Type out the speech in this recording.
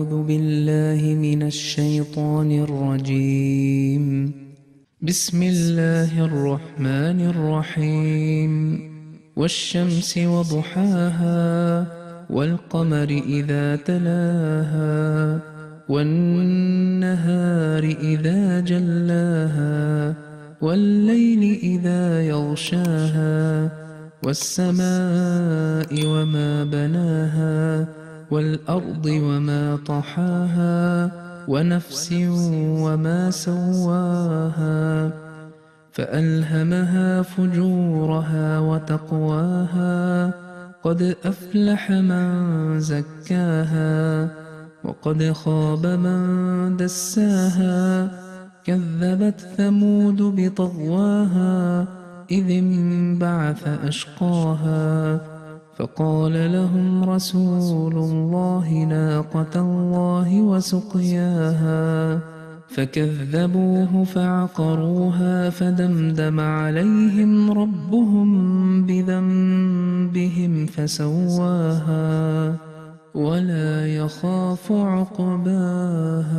أعوذ بالله من الشيطان الرجيم. بسم الله الرحمن الرحيم. والشمس وضحاها والقمر إذا تلاها والنهار إذا جلاها والليل إذا يغشاها والسماء وما بناها والأرض وما طحاها ونفس وما سواها فألهمها فجورها وتقواها قد أفلح من زكاها وقد خاب من دساها كذبت ثمود بطغواها إذ انبعث أشقاها فقال لهم رسول الله ناقة الله وسقياها فكذبوه فعقروها فدمدم عليهم ربهم بذنبهم فسواها ولا يخاف عقباها.